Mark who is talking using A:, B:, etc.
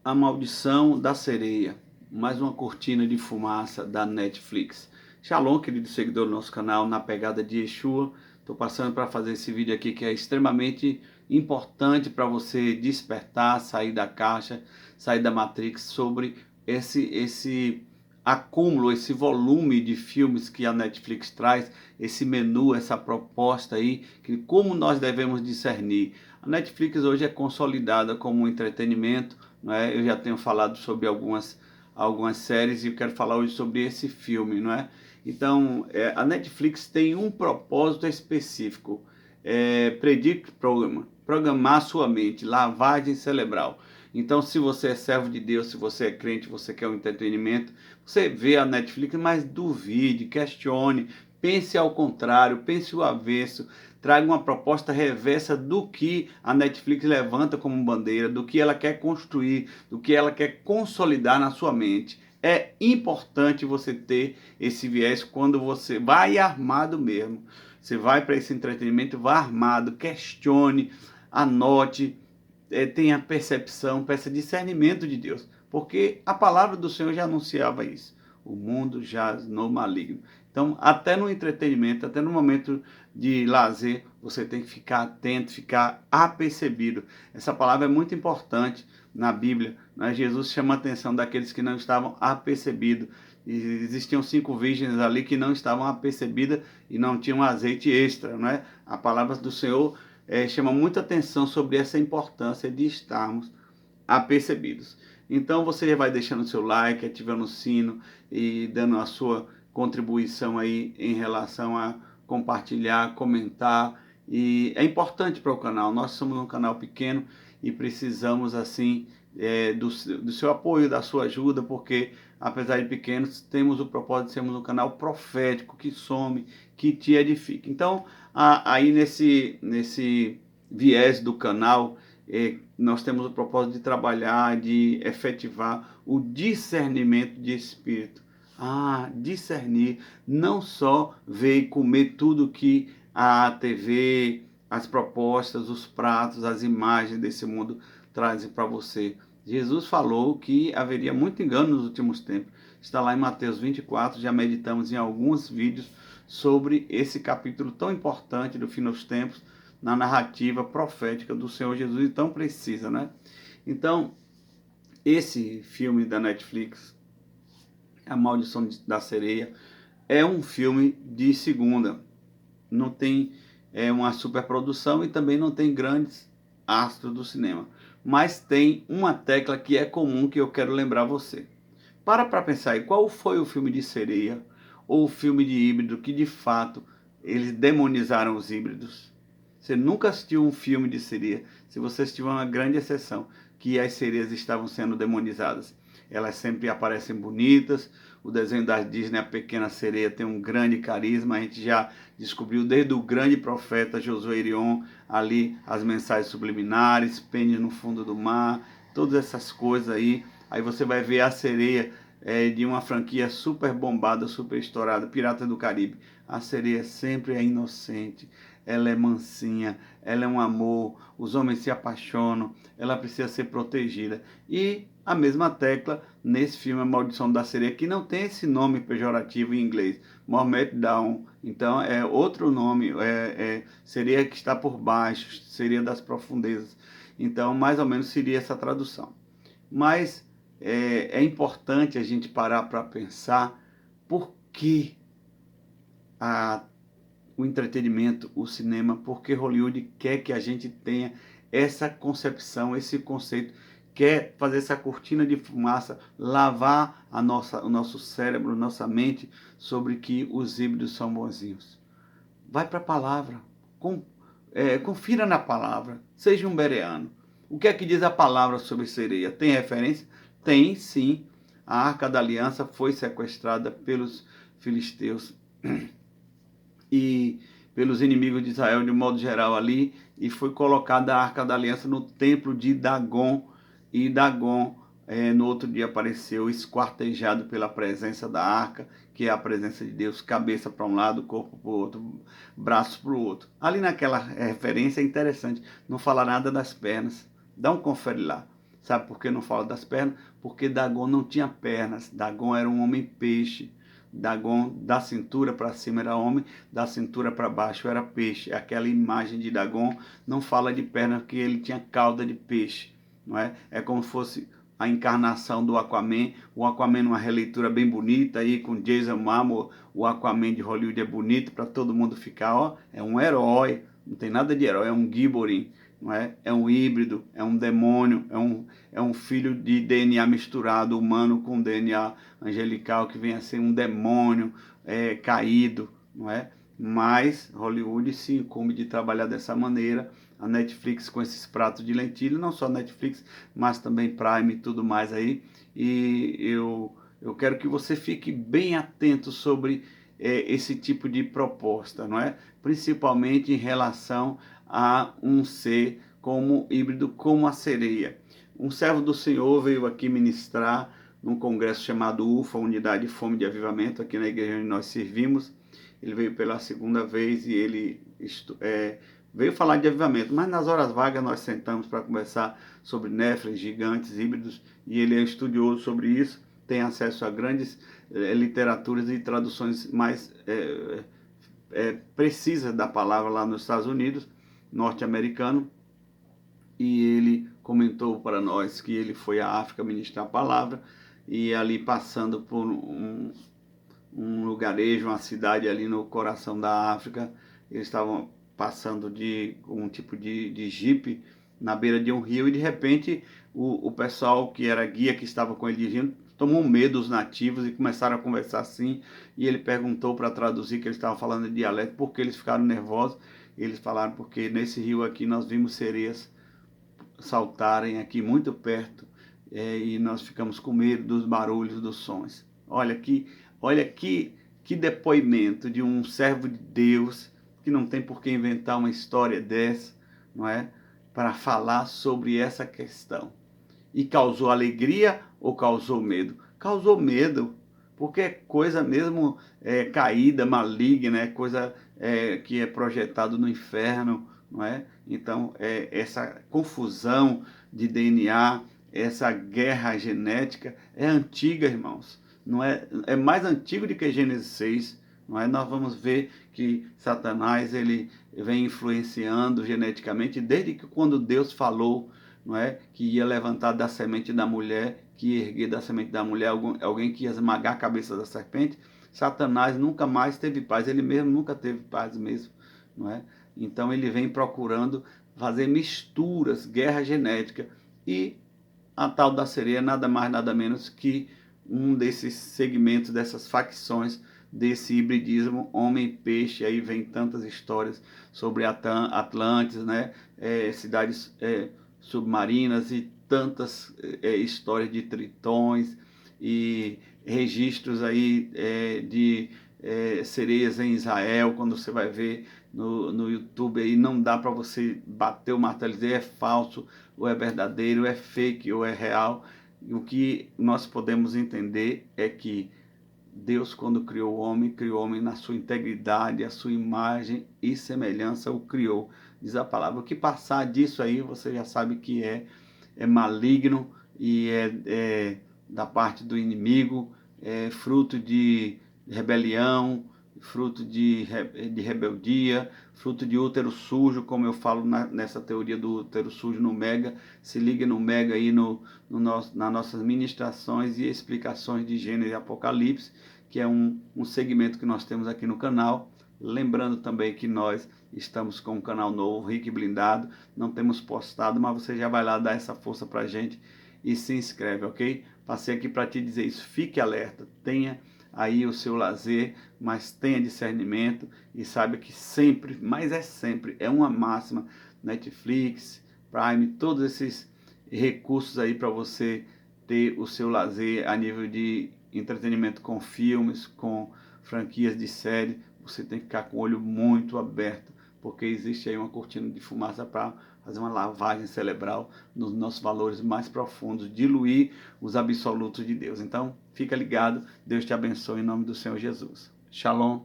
A: A Maldição da Sereia, mais uma cortina de fumaça da Netflix. Shalom, querido seguidor do nosso canal, na pegada de Yeshua. Estou passando para fazer esse vídeo aqui que é extremamente importante para você despertar, sair da caixa, sair da Matrix, sobre esse acúmulo, esse volume de filmes que a Netflix traz, esse menu, essa proposta aí, que como nós devemos discernir. A Netflix hoje é consolidada como um entretenimento, não é? Eu já tenho falado sobre algumas séries e eu quero falar hoje sobre esse filme, não é? Então, a Netflix tem um propósito específico, Predict Program, programar sua mente, lavagem cerebral. Então, se você é servo de Deus, se você é crente, você quer um entretenimento, você vê a Netflix, mas duvide, questione, pense ao contrário, pense o avesso, traga uma proposta reversa do que a Netflix levanta como bandeira, do que ela quer construir, do que ela quer consolidar na sua mente. É importante você ter esse viés quando você vai armado mesmo. Você vai para esse entretenimento, vá armado, questione, anote, tenha percepção, peça discernimento de Deus. Porque a palavra do Senhor já anunciava isso. O mundo jaz no maligno. Então, até no entretenimento, até no momento de lazer, você tem que ficar atento, ficar apercebido. Essa palavra é muito importante na Bíblia, né? Jesus chama a atenção daqueles que não estavam apercebidos. E existiam 5 virgens ali que não estavam apercebidas e não tinham azeite extra, né? A palavra do Senhor chama muita atenção sobre essa importância de estarmos apercebidos. Então você já vai deixando o seu like, ativando o sino e dando a sua contribuição aí em relação a compartilhar, comentar. E é importante para o canal. Nós somos um canal pequeno e precisamos assim do seu apoio, da sua ajuda, porque apesar de pequenos, temos o propósito de sermos um canal profético que some, que te edifica. Então, aí nesse viés do canal, nós temos o propósito de trabalhar, de efetivar o discernimento de espírito. Discernir, não só ver e comer tudo que a TV, as propostas, os pratos, as imagens desse mundo trazem para você. Jesus falou que haveria muito engano nos últimos tempos. Está lá em Mateus 24, já meditamos em alguns vídeos sobre esse capítulo tão importante do fim dos tempos, na narrativa profética do Senhor Jesus, e tão precisa, né? Então, esse filme da Netflix, A Maldição da Sereia, é um filme de segunda. Não tem uma superprodução e também não tem grandes astros do cinema. Mas tem uma tecla que é comum que eu quero lembrar você. Para pensar aí, qual foi o filme de sereia ou o filme de híbrido que de fato eles demonizaram os híbridos? Você nunca assistiu um filme de sereia, se você assistiu uma grande exceção, que as sereias estavam sendo demonizadas. Elas sempre aparecem bonitas, o desenho da Disney, a Pequena Sereia, tem um grande carisma, a gente já descobriu desde o grande profeta Josué Irion, ali as mensagens subliminares, pênis no fundo do mar, todas essas coisas aí. Aí você vai ver a sereia de uma franquia super bombada, super estourada, Pirata do Caribe. A sereia sempre é inocente, ela é mansinha, ela é um amor, os homens se apaixonam, ela precisa ser protegida. E a mesma tecla nesse filme A Maldição da Sereia, que não tem esse nome pejorativo em inglês, Mermaid Down. Então é outro nome, sereia que está por baixo, sereia das profundezas. Então mais ou menos seria essa tradução. Mas é importante a gente parar para pensar por que o entretenimento, o cinema, porque Hollywood quer que a gente tenha essa concepção, esse conceito, quer fazer essa cortina de fumaça, lavar o nosso cérebro, nossa mente, sobre que os híbridos são bonzinhos. Vai para a palavra, confira na palavra, seja um bereano. O que é que diz a palavra sobre sereia? Tem referência? Tem, sim. A Arca da Aliança foi sequestrada pelos filisteus e pelos inimigos de Israel de modo geral ali, e foi colocada a Arca da Aliança no templo de Dagon, e Dagon no outro dia apareceu esquartejado pela presença da arca, que é a presença de Deus, cabeça para um lado, corpo para o outro, braço para o outro. Ali naquela referência é interessante, não fala nada das pernas, dá um confere lá. Sabe por que não fala das pernas? Porque Dagon não tinha pernas. Dagon era um homem peixe. Dagon, da cintura para cima era homem, da cintura para baixo era peixe. Aquela imagem de Dagon não fala de perna porque ele tinha cauda de peixe, não é? É como se fosse a encarnação do Aquaman. O Aquaman numa releitura bem bonita aí com Jason Momoa. O Aquaman de Hollywood é bonito para todo mundo ficar, ó, é um herói. Não tem nada de herói, é um Gibborim, não é? É um híbrido, é um demônio, é um filho de DNA misturado humano com DNA angelical que vem a ser um demônio caído, não é? Mas Hollywood se incumbe de trabalhar dessa maneira. A Netflix com esses pratos de lentilha, não só Netflix, mas também Prime e tudo mais aí. E eu quero que você fique bem atento sobre esse tipo de proposta, não é? Principalmente em relação a um ser como híbrido, como a sereia. Um servo do Senhor veio aqui ministrar num congresso chamado UFA, Unidade de Fome de Avivamento, aqui na igreja onde nós servimos. Ele veio pela segunda vez e ele veio falar de avivamento, mas nas horas vagas nós sentamos para conversar sobre néflins, gigantes, híbridos, e ele é estudioso sobre isso, tem acesso a grandes literaturas e traduções mais precisas da palavra lá nos Estados Unidos, norte-americano, e ele comentou para nós que ele foi à África ministrar a palavra, e ali passando por um lugarejo, uma cidade ali no coração da África, eles estavam passando de um tipo de jipe na beira de um rio e de repente o pessoal que era guia que estava com ele dirigindo tomou medo dos nativos e começaram a conversar assim, e ele perguntou para traduzir que eles estavam falando de dialeto, porque eles ficaram nervosos. Eles falaram porque nesse rio aqui nós vimos sereias saltarem aqui muito perto e nós ficamos com medo dos barulhos, dos sons. Olha que depoimento de um servo de Deus que não tem por que inventar uma história dessa, não é? Para falar sobre essa questão. E causou alegria ou causou medo? Causou medo, porque é coisa mesmo caída, maligna, é coisa que é projetado no inferno, não é? Então, essa confusão de DNA, essa guerra genética é antiga, irmãos. Não é mais antigo do que Gênesis 6, não é? Nós vamos ver que Satanás ele vem influenciando geneticamente desde que quando Deus falou, não é, que ia levantar da semente da mulher, que ia erguer da semente da mulher alguém que ia esmagar a cabeça da serpente. Satanás nunca mais teve paz, ele mesmo nunca teve paz mesmo, não é? Então ele vem procurando fazer misturas, guerra genética, e a tal da sereia nada mais nada menos que um desses segmentos, dessas facções desse hibridismo homem-peixe. Aí vem tantas histórias sobre Atlantes, né? Cidades submarinas e tantas histórias de tritões e registros aí de sereias em Israel. Quando você vai ver no YouTube aí, não dá para você bater o martelo e dizer é falso, ou é verdadeiro, é fake, ou é real. O que nós podemos entender é que Deus, quando criou o homem na sua integridade, a sua imagem e semelhança o criou. Diz a palavra. O que passar disso aí, você já sabe que é maligno e é da parte do inimigo, é fruto de rebelião, fruto de rebeldia, fruto de útero sujo, como eu falo nessa teoria do útero sujo no Mega. Se liga no Mega aí nas nossas ministrações e explicações de Gênesis e Apocalipse, que é um segmento que nós temos aqui no canal. Lembrando também que nós estamos com um canal novo, Rick Blindado, não temos postado, mas você já vai lá dar essa força pra gente e se inscreve, ok? Passei aqui para te dizer isso, fique alerta, tenha aí o seu lazer, mas tenha discernimento e saiba que sempre, mas sempre, é uma máxima, Netflix, Prime, todos esses recursos aí para você ter o seu lazer a nível de entretenimento com filmes, com franquias de série. Você tem que ficar com o olho muito aberto, porque existe aí uma cortina de fumaça para fazer uma lavagem cerebral nos nossos valores mais profundos, diluir os absolutos de Deus. Então, fica ligado, Deus te abençoe em nome do Senhor Jesus. Shalom.